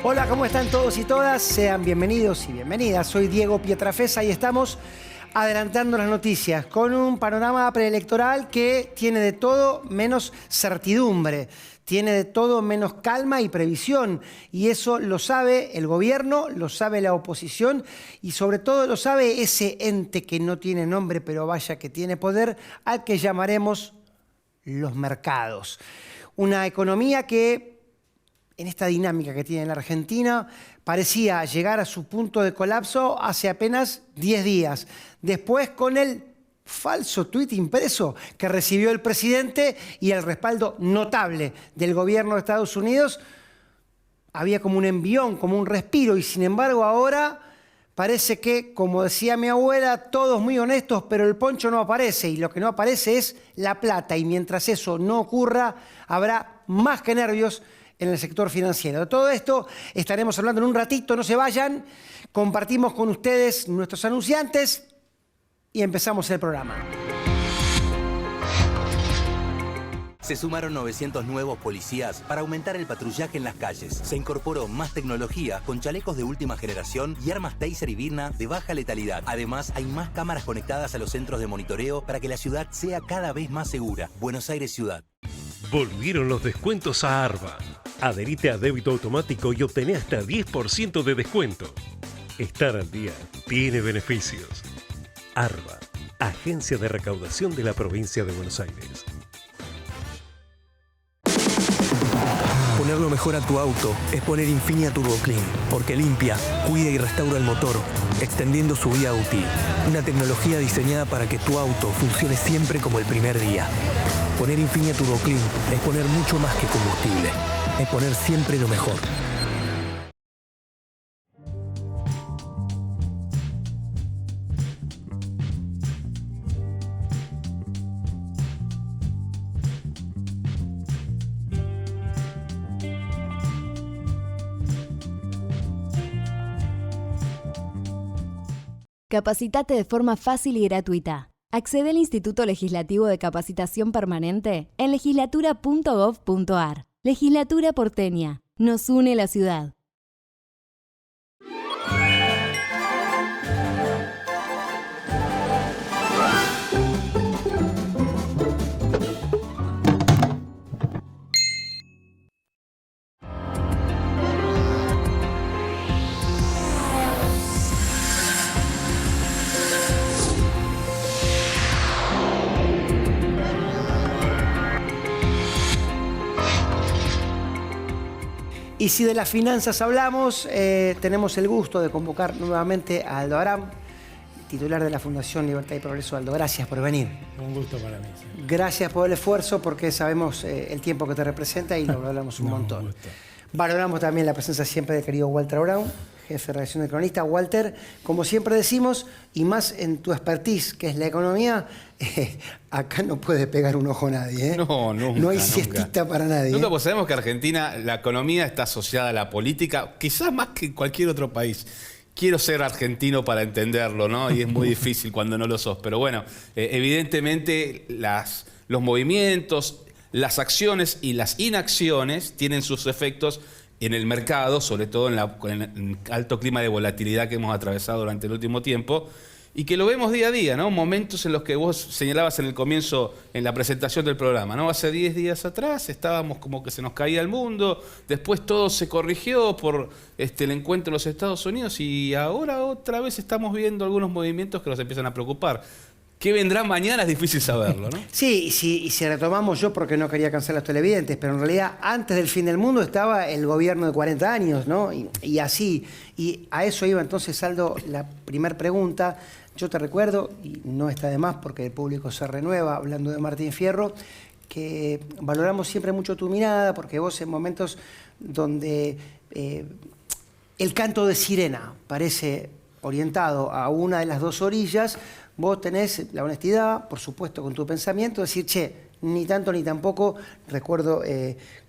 Hola, ¿cómo están todos y todas? Sean bienvenidos y bienvenidas. Soy Diego Pietrafesa y estamos adelantando las noticias con un panorama preelectoral que tiene de todo menos certidumbre, tiene de todo menos calma y previsión. Y eso lo sabe el gobierno, lo sabe la oposición y sobre todo lo sabe ese ente que no tiene nombre, pero vaya que tiene poder, al que llamaremos los mercados. Una economía que, en esta dinámica que tiene la Argentina, parecía llegar a su punto de colapso hace apenas 10 días. Después, con el falso tuit impreso que recibió el presidente y el respaldo notable del gobierno de Estados Unidos, había como un envión, como un respiro, y sin embargo ahora parece que, como decía mi abuela, todos muy honestos, pero el poncho no aparece, y lo que no aparece es la plata, y mientras eso no ocurra, habrá más que nervios en el sector financiero. De todo esto estaremos hablando en un ratito, no se vayan, compartimos con ustedes nuestros anunciantes y empezamos el programa. Se sumaron 900 nuevos policías para aumentar el patrullaje en las calles. Se incorporó más tecnología con chalecos de última generación y armas Taser y Birna de baja letalidad. Además, hay más cámaras conectadas a los centros de monitoreo para que la ciudad sea cada vez más segura. Buenos Aires Ciudad. Volvieron los descuentos a Arba. Adherite a débito automático y obtené hasta 10% de descuento. Estar al día tiene beneficios. Arba, Agencia de Recaudación de la Provincia de Buenos Aires. Poner lo mejor a tu auto es poner Infinia Turbo Clean, porque limpia, cuida y restaura el motor, extendiendo su vida útil. Una tecnología diseñada para que tu auto funcione siempre como el primer día. Poner Infinia Turbo Clean es poner mucho más que combustible, es poner siempre lo mejor. Capacitate de forma fácil y gratuita. Accede al Instituto Legislativo de Capacitación Permanente en legislatura.gov.ar. Legislatura porteña. Nos une la ciudad. Y si de las finanzas hablamos, tenemos el gusto de convocar nuevamente a Aldo Aram, titular de la Fundación Libertad y Progreso. Aldo, gracias por venir. Un gusto para mí. Sí. Gracias por el esfuerzo, porque sabemos el tiempo que te representa y lo valoramos un montón. Valoramos también la presencia siempre del querido Walter Brown, jefe de redacción de Cronista. Walter, como siempre decimos, y más en tu expertise, que es la economía, acá no puede pegar un ojo a nadie. No, nunca. No hay siestita para nadie. Nunca, pues sabemos que Argentina, la economía está asociada a la política, quizás más que cualquier otro país. Quiero ser argentino para entenderlo, ¿no? Y es muy difícil cuando no lo sos. Pero bueno, evidentemente los movimientos, las acciones y las inacciones tienen sus efectos en el mercado, sobre todo en el alto clima de volatilidad que hemos atravesado durante el último tiempo, y que lo vemos día a día, ¿no? Momentos en los que vos señalabas en el comienzo, en la presentación del programa, ¿no? Hace 10 días atrás estábamos como que se nos caía el mundo, después todo se corrigió por el encuentro en los Estados Unidos y ahora otra vez estamos viendo algunos movimientos que nos empiezan a preocupar. ¿Qué vendrá mañana? Es difícil saberlo, ¿no? Sí, y si retomamos, yo porque no quería cansar a los televidentes, pero en realidad antes del fin del mundo estaba el gobierno de 40 años, ¿no? Y así, y a eso iba entonces, Aldo, la primera pregunta. Yo te recuerdo, y no está de más porque el público se renueva hablando de Martín Fierro, que valoramos siempre mucho tu mirada, porque vos en momentos donde el canto de sirena parece orientado a una de las dos orillas, vos tenés la honestidad, por supuesto, con tu pensamiento, decir, che, ni tanto ni tampoco. Recuerdo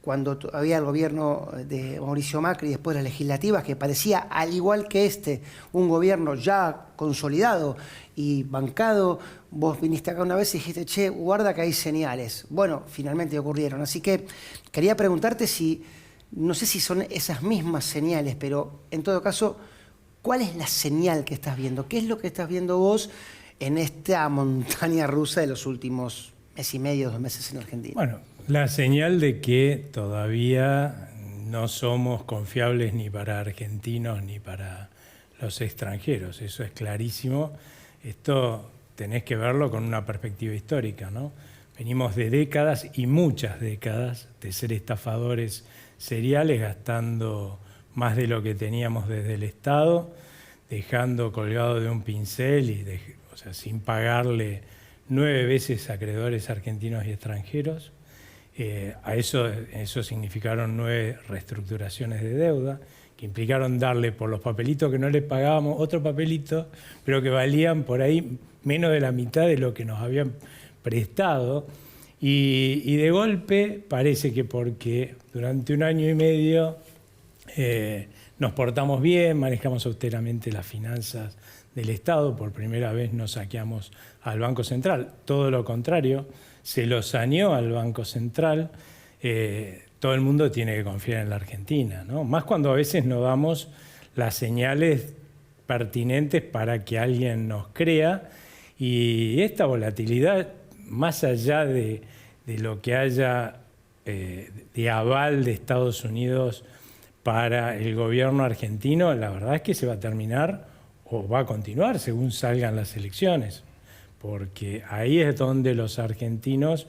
cuando había el gobierno de Mauricio Macri y después las legislativas, que parecía, al igual que un gobierno ya consolidado y bancado. Vos viniste acá una vez y dijiste, che, guarda que hay señales. Bueno, finalmente ocurrieron. Así que quería preguntarte si no sé si son esas mismas señales, pero en todo caso, ¿cuál es la señal que estás viendo? ¿Qué es lo que estás viendo vos en esta montaña rusa de los últimos mes y medio, 2 meses en Argentina? Bueno, la señal de que todavía no somos confiables ni para argentinos ni para los extranjeros, eso es clarísimo. Esto tenés que verlo con una perspectiva histórica, ¿no? Venimos de décadas y muchas décadas de ser estafadores seriales, gastando más de lo que teníamos desde el Estado, dejando colgado de un pincel y o sea, sin pagarle 9 veces a acreedores argentinos y extranjeros. Eso significaron 9 reestructuraciones de deuda, que implicaron darle por los papelitos que no les pagábamos otro papelito, pero que valían por ahí menos de la mitad de lo que nos habían prestado. Y de golpe parece que porque durante 1 año y medio nos portamos bien, manejamos austeramente las finanzas del Estado, por primera vez no saqueamos al Banco Central, todo lo contrario, se lo saneó al Banco Central. Todo el mundo tiene que confiar en la Argentina, ¿no? Más cuando a veces no damos las señales pertinentes para que alguien nos crea, y esta volatilidad, más allá de lo que haya de aval de Estados Unidos para el gobierno argentino, la verdad es que se va a terminar o va a continuar según salgan las elecciones, porque ahí es donde los argentinos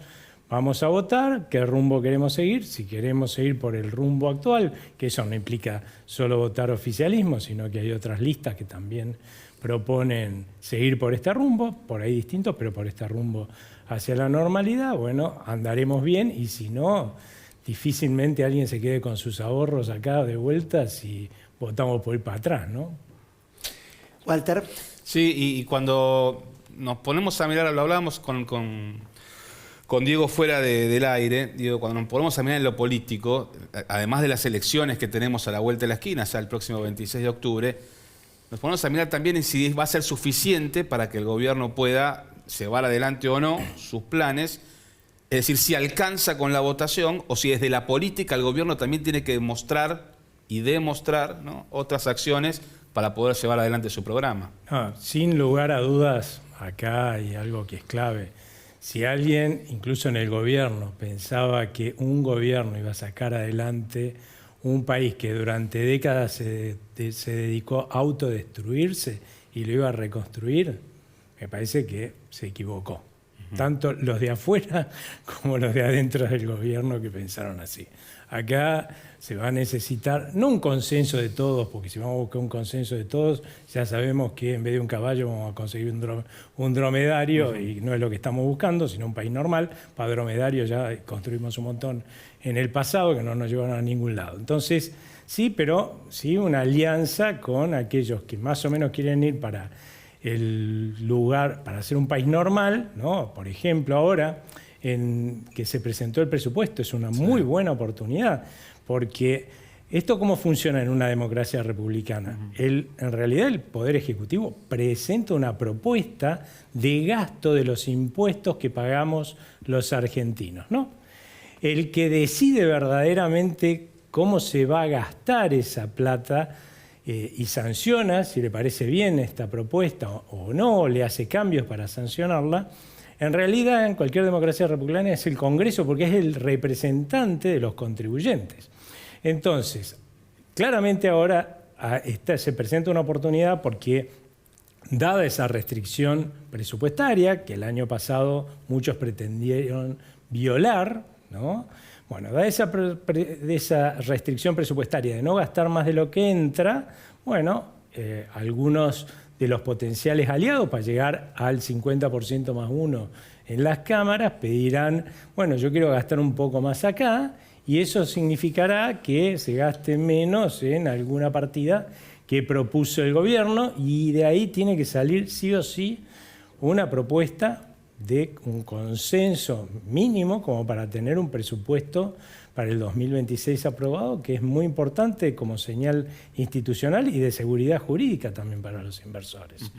vamos a votar qué rumbo queremos seguir, si queremos seguir por el rumbo actual, que eso no implica solo votar oficialismo, sino que hay otras listas que también proponen seguir por este rumbo, por ahí distintos, pero por este rumbo hacia la normalidad. Bueno, andaremos bien, y si no, difícilmente alguien se quede con sus ahorros acá de vuelta si votamos por ir para atrás, ¿no? Walter. Sí, y cuando nos ponemos a mirar, lo hablábamos con Diego fuera del aire, digo, cuando nos ponemos a mirar en lo político, además de las elecciones que tenemos a la vuelta de la esquina, ya el próximo 26 de octubre, nos ponemos a mirar también en si va a ser suficiente para que el gobierno pueda llevar adelante o no sus planes, es decir, si alcanza con la votación o si desde la política el gobierno también tiene que demostrar, ¿no?, otras acciones para poder llevar adelante su programa. No, sin lugar a dudas, acá hay algo que es clave. Si alguien, incluso en el gobierno, pensaba que un gobierno iba a sacar adelante un país que durante décadas se dedicó a autodestruirse y lo iba a reconstruir, me parece que se equivocó. Tanto los de afuera como los de adentro del gobierno que pensaron así. Acá se va a necesitar, no un consenso de todos, porque si vamos a buscar un consenso de todos, ya sabemos que en vez de un caballo vamos a conseguir un dromedario, y no es lo que estamos buscando, sino un país normal. Para dromedario ya construimos un montón en el pasado que no nos llevaron a ningún lado. Entonces, sí, pero sí una alianza con aquellos que más o menos quieren ir para el lugar, para ser un país normal, ¿no? Por ejemplo, ahora que se presentó el presupuesto, es una muy buena oportunidad, porque esto cómo funciona en una democracia republicana. En realidad el Poder Ejecutivo presenta una propuesta de gasto de los impuestos que pagamos los argentinos, ¿no? El que decide verdaderamente cómo se va a gastar esa plata y sanciona, si le parece bien esta propuesta o no, le hace cambios para sancionarla, en realidad en cualquier democracia republicana es el Congreso, porque es el representante de los contribuyentes. Entonces, claramente ahora se presenta una oportunidad porque, dada esa restricción presupuestaria que el año pasado muchos pretendieron violar, ¿no? Bueno, dada esa restricción presupuestaria de no gastar más de lo que entra, bueno, algunos de los potenciales aliados para llegar al 50% más 1 en las cámaras pedirán, bueno, yo quiero gastar un poco más acá, y eso significará que se gaste menos en alguna partida que propuso el gobierno, y de ahí tiene que salir sí o sí una propuesta de un consenso mínimo como para tener un presupuesto para el 2026 aprobado, que es muy importante como señal institucional y de seguridad jurídica también para los inversores.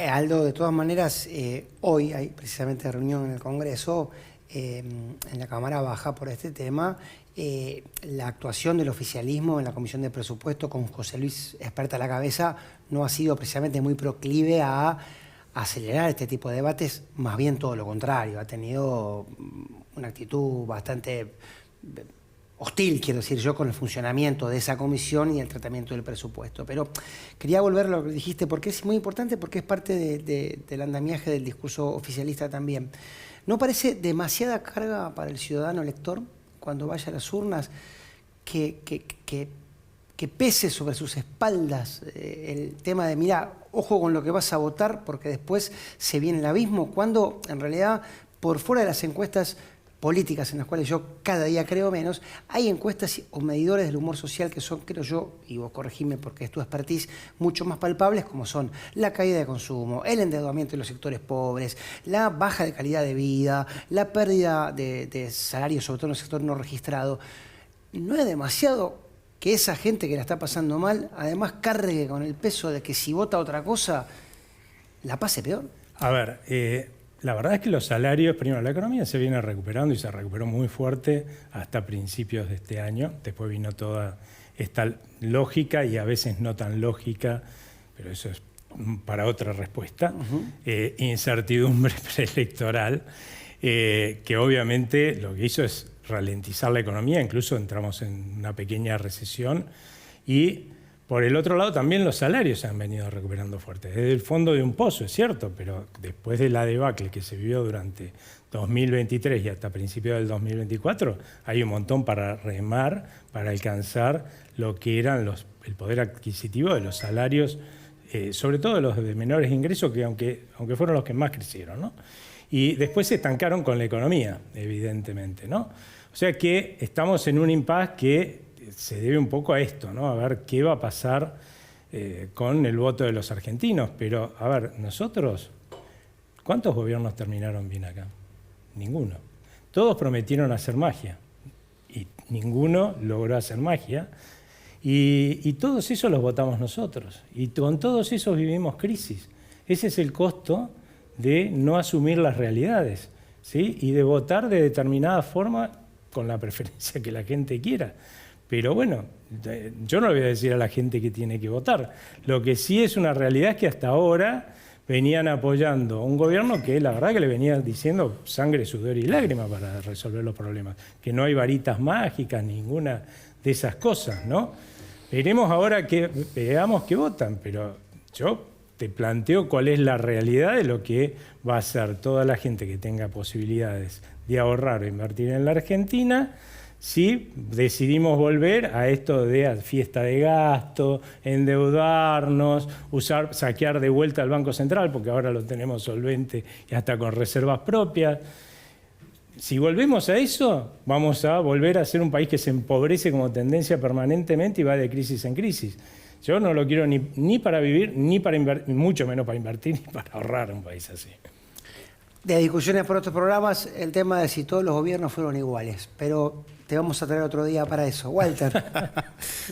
Aldo, de todas maneras, hoy hay precisamente reunión en el Congreso en la Cámara Baja por este tema. La actuación del oficialismo en la Comisión de Presupuesto con José Luis Experta a la cabeza no ha sido precisamente muy proclive a acelerar este tipo de debates, más bien todo lo contrario. Ha tenido una actitud bastante hostil, quiero decir yo, con el funcionamiento de esa comisión y el tratamiento del presupuesto. Pero quería volver a lo que dijiste, porque es muy importante, porque es parte del andamiaje del discurso oficialista también. ¿No parece demasiada carga para el ciudadano elector cuando vaya a las urnas que pese sobre sus espaldas el tema de, mira, ojo con lo que vas a votar porque después se viene el abismo, cuando en realidad por fuera de las encuestas políticas en las cuales yo cada día creo menos, hay encuestas o medidores del humor social que son, creo yo, y vos corregime porque es tu expertise, mucho más palpables, como son la caída de consumo, el endeudamiento de los sectores pobres, la baja de calidad de vida, la pérdida de salarios, sobre todo en el sector no registrado. No es demasiado que esa gente que la está pasando mal, además cargue con el peso de que si vota otra cosa, la pase peor. A ver, la verdad es que los salarios, primero, la economía se viene recuperando y se recuperó muy fuerte hasta principios de este año. Después vino toda esta lógica y a veces no tan lógica, pero eso es para otra respuesta, incertidumbre preelectoral, que obviamente lo que hizo es ralentizar la economía, incluso entramos en una pequeña recesión y por el otro lado también los salarios se han venido recuperando fuerte. Desde el fondo de un pozo, es cierto, pero después de la debacle que se vivió durante 2023 y hasta principios del 2024, hay un montón para remar, para alcanzar lo que eran el poder adquisitivo de los salarios, sobre todo los de menores ingresos, que aunque fueron los que más crecieron, ¿no? Y después se estancaron con la economía, evidentemente, ¿no? O sea que estamos en un impasse que se debe un poco a esto, ¿no? A ver qué va a pasar con el voto de los argentinos. Pero, a ver, nosotros, ¿cuántos gobiernos terminaron bien acá? Ninguno. Todos prometieron hacer magia y ninguno logró hacer magia. Y todos esos los votamos nosotros. Y con todos esos vivimos crisis. Ese es el costo de no asumir las realidades, ¿sí? Y de votar de determinada forma con la preferencia que la gente quiera. Pero bueno, yo no le voy a decir a la gente que tiene que votar. Lo que sí es una realidad es que hasta ahora venían apoyando a un gobierno que la verdad que le venía diciendo sangre, sudor y lágrimas para resolver los problemas. Que no hay varitas mágicas, ninguna de esas cosas, ¿no? Veremos ahora que veamos que votan, pero yo te planteo cuál es la realidad de lo que va a hacer toda la gente que tenga posibilidades de ahorrar o invertir en la Argentina si decidimos volver a esto de fiesta de gasto, endeudarnos, saquear de vuelta al Banco Central, porque ahora lo tenemos solvente y hasta con reservas propias. Si volvemos a eso, vamos a volver a ser un país que se empobrece como tendencia permanentemente y va de crisis en crisis. Yo no lo quiero ni para vivir, ni para invertir, mucho menos para invertir, ni para ahorrar un país así. De discusiones por otros programas, el tema de si todos los gobiernos fueron iguales, pero te vamos a traer otro día para eso. Walter.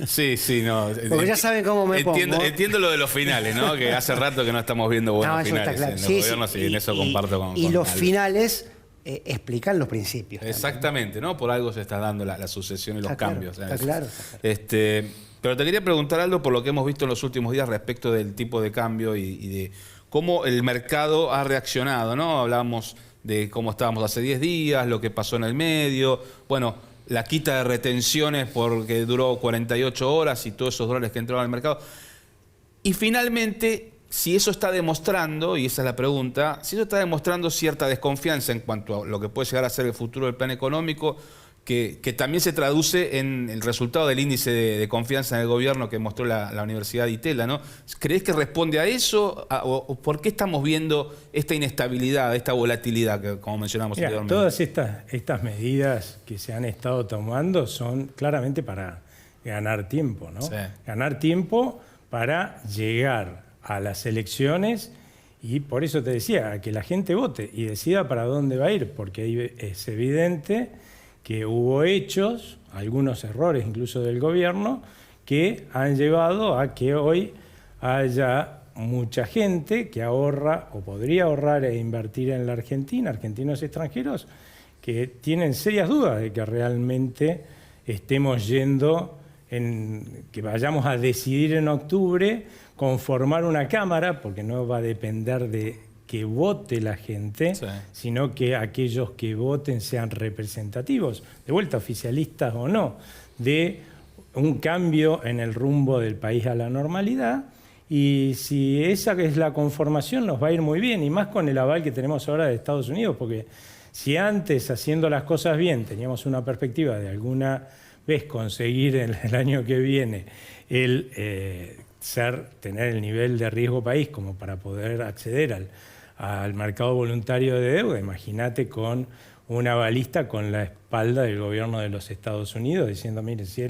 Sí, no. Porque ya saben cómo me pongo. Entiendo lo de los finales, ¿no? Que hace rato que no estamos viendo buenos finales está claro. en los gobiernos y en eso comparto con Y los Aldo. finales explican los principios. Exactamente, ¿no? Por algo se está dando la sucesión y los cambios. Está claro. Pero te quería preguntar algo por lo que hemos visto en los últimos días respecto del tipo de cambio y de cómo el mercado ha reaccionado, ¿no? Hablábamos de cómo estábamos hace 10 días, lo que pasó en el medio, bueno, la quita de retenciones porque duró 48 horas y todos esos dólares que entraron al mercado. Y finalmente, si eso está demostrando, y esa es la pregunta, si eso está demostrando cierta desconfianza en cuanto a lo que puede llegar a ser el futuro del plan económico, que también se traduce en el resultado del índice de confianza en el gobierno que mostró la Universidad de Itela, ¿no? ¿Crees que responde a eso? ¿O por qué estamos viendo esta inestabilidad, esta volatilidad que, como mencionamos anteriormente? Todas estas medidas que se han estado tomando son claramente para ganar tiempo, ¿no? Sí. Ganar tiempo para llegar a las elecciones y por eso te decía, que la gente vote y decida para dónde va a ir, porque es evidente que hubo hechos, algunos errores incluso del gobierno, que han llevado a que hoy haya mucha gente que ahorra o podría ahorrar e invertir en la Argentina, argentinos extranjeros, que tienen serias dudas de que realmente estemos yendo, que vayamos a decidir en octubre conformar una Cámara, porque no va a depender de que vote la gente, sí, sino que aquellos que voten sean representativos, de vuelta oficialistas o no, de un cambio en el rumbo del país a la normalidad. Y si esa es la conformación, nos va a ir muy bien, y más con el aval que tenemos ahora de Estados Unidos, porque si antes, haciendo las cosas bien, teníamos una perspectiva de alguna vez conseguir el año que viene tener el nivel de riesgo país como para poder acceder al mercado voluntario de deuda, imagínate con un avalista con la espalda del gobierno de los Estados Unidos diciendo, mire, si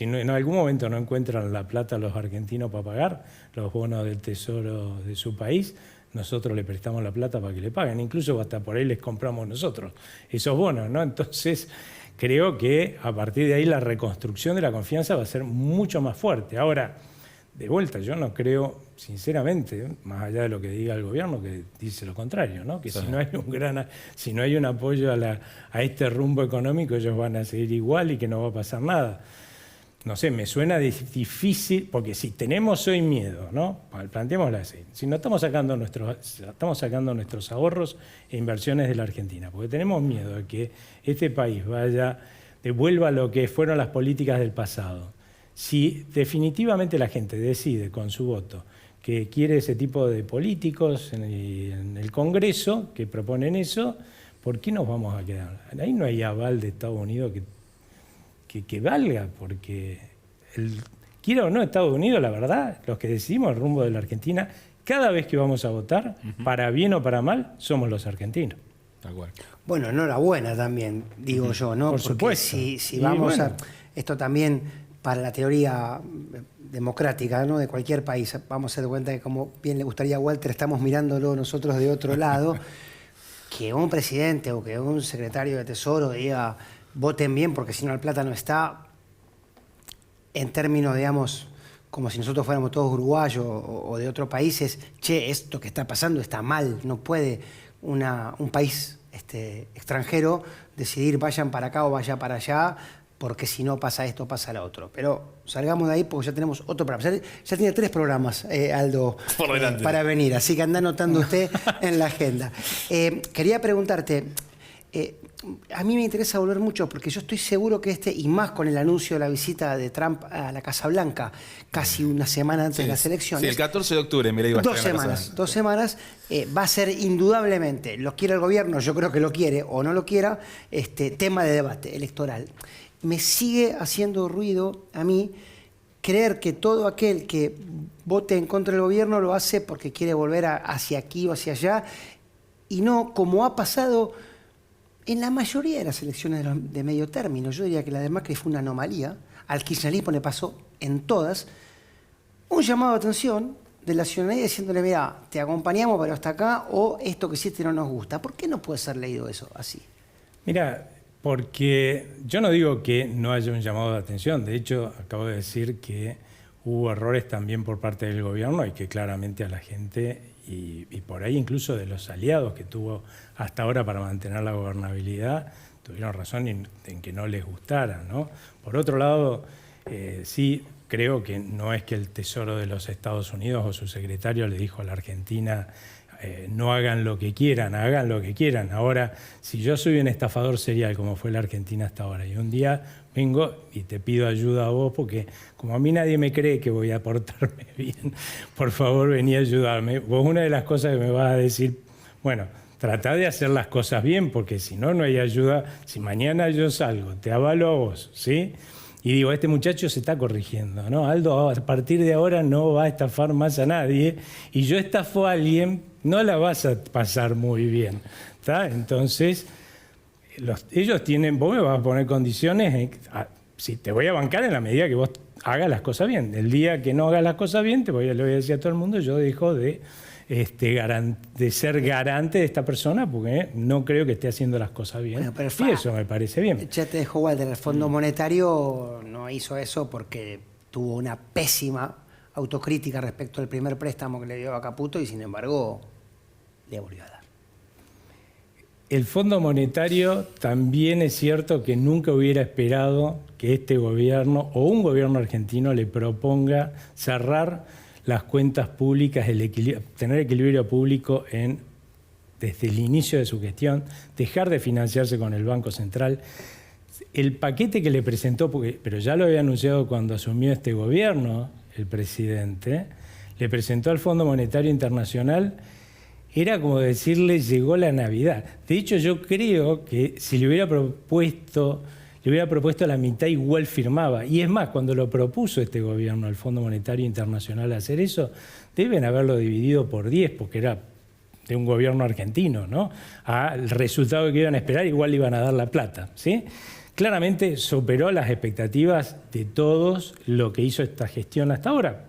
en algún momento no encuentran la plata los argentinos para pagar los bonos del tesoro de su país, nosotros le prestamos la plata para que le paguen, incluso hasta por ahí les compramos nosotros esos bonos, ¿no? Entonces creo que a partir de ahí la reconstrucción de la confianza va a ser mucho más fuerte. Ahora, de vuelta, yo no creo, sinceramente, más allá de lo que diga el gobierno, que dice lo contrario, ¿no? Que sí, si no hay un apoyo a este rumbo económico, ellos van a seguir igual y que no va a pasar nada. No sé, me suena difícil, porque si tenemos hoy miedo, ¿no? Planteémoslo así, si no estamos sacando nuestros ahorros e inversiones de la Argentina, porque tenemos miedo de que este país devuelva lo que fueron las políticas del pasado. Si definitivamente la gente decide con su voto que quiere ese tipo de políticos en el Congreso que proponen eso, ¿por qué nos vamos a quedar? Ahí no hay aval de Estados Unidos que valga, porque quiera o no Estados Unidos, la verdad, los que decidimos el rumbo de la Argentina, cada vez que vamos a votar, para bien o para mal, somos los argentinos. Bueno, enhorabuena también, digo yo, ¿no? Por porque supuesto. Si vamos a... Esto también para la teoría democrática, ¿no? De cualquier país, vamos a dar cuenta que, como bien le gustaría a Walter, estamos mirándolo nosotros de otro lado, que un presidente o que un secretario de Tesoro diga voten bien porque si no la plata no está, en términos, digamos, como si nosotros fuéramos todos uruguayos o de otros países, che, esto que está pasando está mal, no puede un país extranjero decidir vayan para acá o vaya para allá, porque si no pasa esto, pasa lo otro. Pero salgamos de ahí porque ya tenemos otro programa. Ya tiene 3 programas, Aldo, para venir, así que anda anotando usted en la agenda. Quería preguntarte, a mí me interesa volver mucho porque yo estoy seguro que y más con el anuncio de la visita de Trump a la Casa Blanca, casi una semana antes de las elecciones. Sí, el 14 de octubre, me la iba a estar 2 semanas, va a ser indudablemente, lo quiere el gobierno, yo creo que lo quiere o no lo quiera, tema de debate electoral. Me sigue haciendo ruido a mí creer que todo aquel que vote en contra del gobierno lo hace porque quiere volver hacia aquí o hacia allá, y no como ha pasado en la mayoría de las elecciones de medio término. Yo diría que la de Macri fue una anomalía, al kirchnerismo le pasó en todas, un llamado de atención de la ciudadanía diciéndole, mira, te acompañamos pero hasta acá, o esto que hiciste no nos gusta. ¿Por qué no puede ser leído eso así? Mira, porque yo no digo que no haya un llamado de atención, de hecho acabo de decir que hubo errores también por parte del gobierno y que claramente a la gente y por ahí incluso de los aliados que tuvo hasta ahora para mantener la gobernabilidad tuvieron razón en que no les gustara, ¿no? Por otro lado, sí creo que no es que el Tesoro de los Estados Unidos o su secretario le dijo a la Argentina no hagan lo que quieran, hagan lo que quieran. Ahora, si yo soy un estafador serial, como fue la Argentina hasta ahora, y un día vengo y te pido ayuda a vos, porque como a mí nadie me cree que voy a portarme bien, por favor vení a ayudarme. Vos una de las cosas que me vas a decir, bueno, tratá de hacer las cosas bien, porque si no, no hay ayuda. Si mañana yo salgo, te avalo a vos, ¿sí? Y digo, este muchacho se está corrigiendo, ¿no? Aldo a partir de ahora no va a estafar más a nadie, y yo estafo a alguien, no la vas a pasar muy bien, ¿está? Entonces, ellos tienen, vos me vas a poner condiciones, si te voy a bancar en la medida que vos hagas las cosas bien. El día que no hagas las cosas bien, le voy a decir a todo el mundo, yo dejo de ser garante de esta persona porque no creo que esté haciendo las cosas bien. Bueno, y eso me parece bien. Ya te dejo, Walter, el Fondo Monetario no hizo eso porque tuvo una pésima autocrítica respecto al primer préstamo que le dio a Caputo y sin embargo le volvió a dar. el Fondo Monetario también es cierto que nunca hubiera esperado que este gobierno o un gobierno argentino le proponga cerrar las cuentas públicas, tener equilibrio público desde el inicio de su gestión, dejar de financiarse con el Banco Central. El paquete que le presentó, pero ya lo había anunciado cuando asumió este gobierno, el presidente, le presentó al Fondo Monetario Internacional, era como decirle, llegó la Navidad. De hecho, yo creo que si le hubiera propuesto la mitad, igual firmaba. Y es más, cuando lo propuso este gobierno, el Fondo Monetario Internacional, hacer eso, deben haberlo dividido por 10, porque era de un gobierno argentino, ¿no? Al resultado que iban a esperar, igual le iban a dar la plata, ¿sí? Claramente superó las expectativas de todos lo que hizo esta gestión hasta ahora.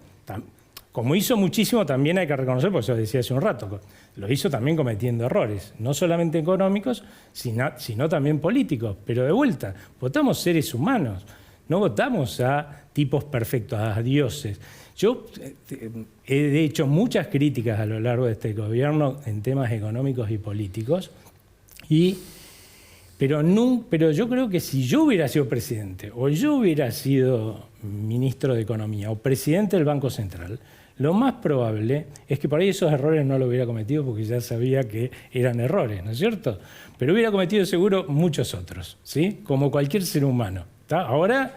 Como hizo muchísimo, también hay que reconocer, porque eso decía hace un rato, lo hizo también cometiendo errores, no solamente económicos, sino también políticos. Pero de vuelta, votamos seres humanos, no votamos a tipos perfectos, a dioses. Yo he hecho muchas críticas a lo largo de este gobierno en temas económicos y políticos, pero yo creo que si yo hubiera sido presidente o yo hubiera sido ministro de Economía o presidente del Banco Central, lo más probable es que por ahí esos errores no lo hubiera cometido porque ya sabía que eran errores, ¿no es cierto? Pero hubiera cometido seguro muchos otros, ¿sí? Como cualquier ser humano, ¿tá? Ahora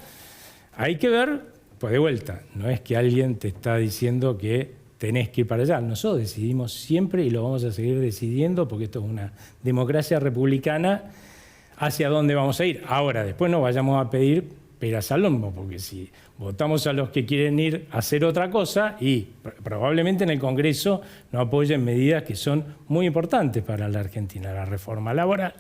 hay que ver, pues de vuelta, no es que alguien te está diciendo que tenés que ir para allá. Nosotros decidimos siempre y lo vamos a seguir decidiendo porque esto es una democracia republicana hacia dónde vamos a ir. Ahora, después no vayamos a pedir peras al olmo, porque si votamos a los que quieren ir a hacer otra cosa y probablemente en el Congreso no apoyen medidas que son muy importantes para la Argentina, la reforma laboral,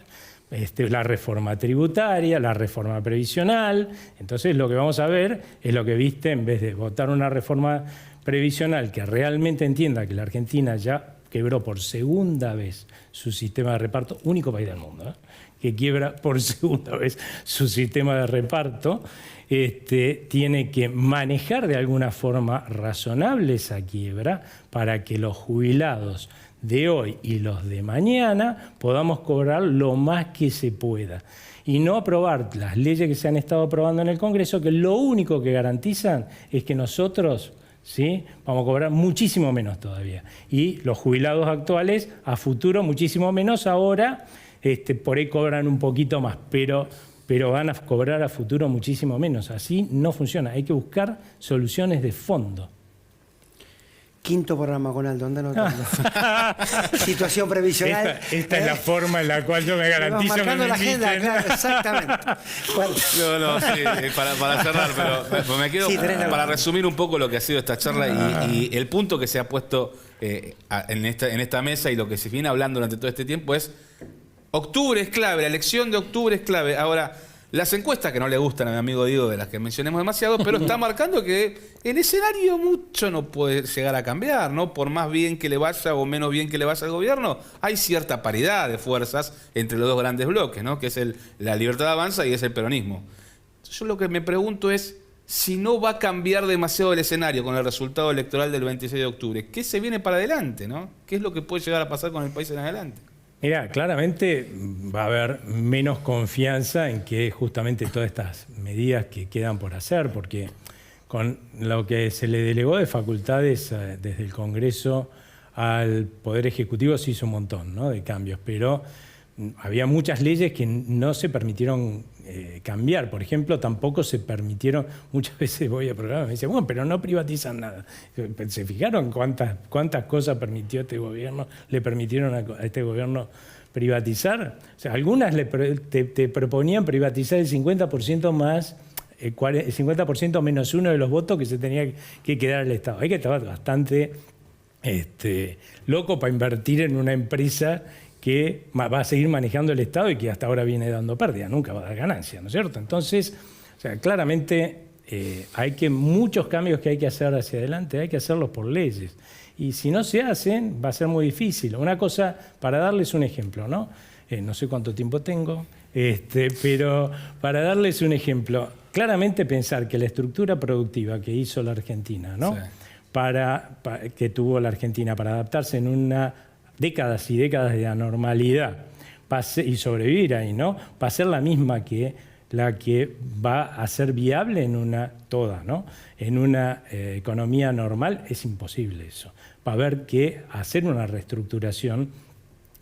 la reforma tributaria, la reforma previsional. Entonces lo que vamos a ver es lo que viste, en vez de votar una reforma previsional que realmente entienda que la Argentina ya quebró por segunda vez su sistema de reparto, único país del mundo, que quiebra por segunda vez su sistema de reparto, tiene que manejar de alguna forma razonable esa quiebra para que los jubilados de hoy y los de mañana podamos cobrar lo más que se pueda. Y no aprobar las leyes que se han estado aprobando en el Congreso, que lo único que garantizan es que nosotros, ¿sí?, vamos a cobrar muchísimo menos todavía. Y los jubilados actuales a futuro muchísimo menos. Ahora por ahí cobran un poquito más, pero van a cobrar a futuro muchísimo menos. Así no funciona. Hay que buscar soluciones de fondo. Quinto programa con Aldo, anda anotando. Situación previsional. Esta es la forma en la cual yo me garantizo que marcando me la agenda, claro, exactamente. No, sí, para cerrar, pero me quedo para resumir un poco lo que ha sido esta charla y el punto que se ha puesto en esta mesa y lo que se viene hablando durante todo este tiempo es: octubre es clave, la elección de octubre es clave. Ahora, las encuestas que no le gustan a mi amigo Diego, de las que mencionemos demasiado, pero está marcando que el escenario mucho no puede llegar a cambiar, ¿no? Por más bien que le vaya o menos bien que le vaya al gobierno, hay cierta paridad de fuerzas entre los dos grandes bloques, ¿no? Que es la Libertad Avanza y es el peronismo. Yo lo que me pregunto es si no va a cambiar demasiado el escenario con el resultado electoral del 26 de octubre. ¿Qué se viene para adelante, ¿no? ¿Qué es lo que puede llegar a pasar con el país en adelante? Mira, claramente va a haber menos confianza en que justamente todas estas medidas que quedan por hacer, porque con lo que se le delegó de facultades desde el Congreso al Poder Ejecutivo se hizo un montón, ¿no?, de cambios, pero había muchas leyes que no se permitieron cambiar. Por ejemplo, tampoco se permitieron, muchas veces voy a programas y me dicen, bueno, pero no privatizan nada. ¿Se fijaron cuántas cosas permitió este gobierno, le permitieron a este gobierno privatizar? O sea, algunas te proponían privatizar el 50% más, el 50% menos uno de los votos que se tenía que quedar al Estado. Hay que estar bastante loco para invertir en una empresa que va a seguir manejando el Estado y que hasta ahora viene dando pérdida, nunca va a dar ganancia, ¿no es cierto? Entonces, o sea, claramente hay muchos cambios que hay que hacer hacia adelante, hay que hacerlos por leyes. Y si no se hacen, va a ser muy difícil. Una cosa, para darles un ejemplo, ¿no? No sé cuánto tiempo tengo, pero para darles un ejemplo, claramente pensar que la estructura productiva que hizo la Argentina, ¿no? Sí. Que tuvo la Argentina para adaptarse en décadas y décadas de anormalidad, y sobrevivir ahí, ¿no? Va a ser la misma que la que va a ser viable en una ¿no? En una economía normal es imposible eso. Va a haber que hacer una reestructuración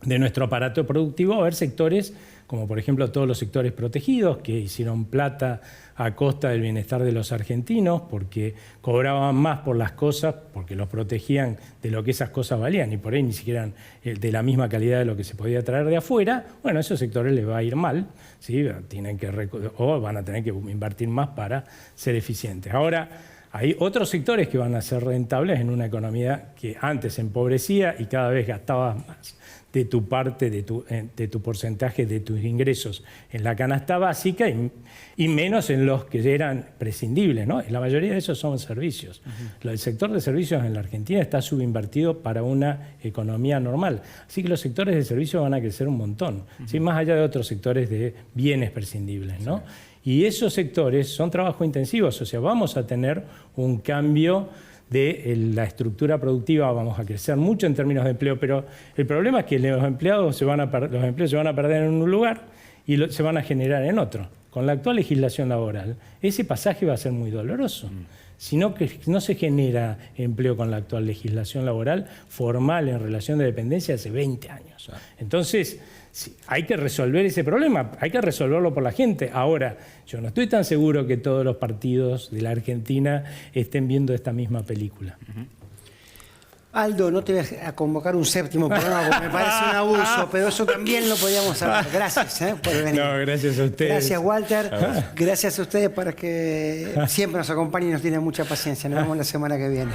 de nuestro aparato productivo. Va a haber sectores, como por ejemplo todos los sectores protegidos, que hicieron plata a costa del bienestar de los argentinos, porque cobraban más por las cosas, porque los protegían de lo que esas cosas valían, y por ahí ni siquiera eran de la misma calidad de lo que se podía traer de afuera. Bueno, a esos sectores les va a ir mal, ¿sí? O van a tener que invertir más para ser eficientes. Ahora, hay otros sectores que van a ser rentables en una economía que antes empobrecía y cada vez gastabas más de tu parte, de tu porcentaje de tus ingresos en la canasta básica y menos en los que eran prescindibles, ¿no? La mayoría de esos son servicios. El sector de servicios en la Argentina está subinvertido para una economía normal. Así que los sectores de servicios van a crecer un montón, ¿sí? Más allá de otros sectores de bienes prescindibles, ¿no? Y esos sectores son trabajo intensivos, o sea, vamos a tener un cambio de la estructura productiva, vamos a crecer mucho en términos de empleo, pero el problema es que los empleos se van a perder en un lugar y se van a generar en otro. Con la actual legislación laboral, ese pasaje va a ser muy doloroso. Sino que no se genera empleo con la actual legislación laboral formal en relación de dependencia hace 20 años. Entonces, sí, hay que resolver ese problema, hay que resolverlo por la gente. Ahora, yo no estoy tan seguro que todos los partidos de la Argentina estén viendo esta misma película. Aldo, no te voy a convocar un séptimo programa porque me parece un abuso, pero eso también lo podíamos hablar. Gracias por venir. No, gracias a ustedes. Gracias, Walter. Gracias a ustedes para que siempre nos acompañen y nos tienen mucha paciencia. Nos vemos la semana que viene.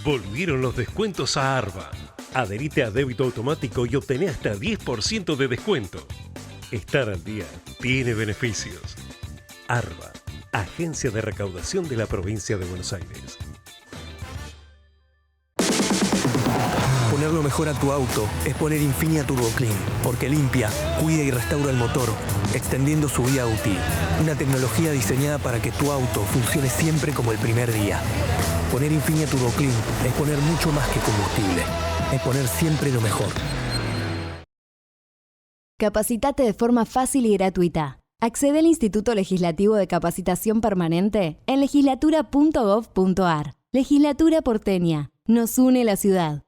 Volvieron los descuentos a Arba. Adherite a débito automático y obtené hasta 10% de descuento. Estar al día tiene beneficios. Arba, Agencia de Recaudación de la Provincia de Buenos Aires. Poner lo mejor a tu auto es poner Infinia Turbo Clean, porque limpia, cuida y restaura el motor, extendiendo su vida útil. Una tecnología diseñada para que tu auto funcione siempre como el primer día. Poner Infinia Turbo Clean es poner mucho más que combustible, es poner siempre lo mejor. Capacitate de forma fácil y gratuita. Accede al Instituto Legislativo de Capacitación Permanente en legislatura.gov.ar. Legislatura porteña. Nos une la ciudad.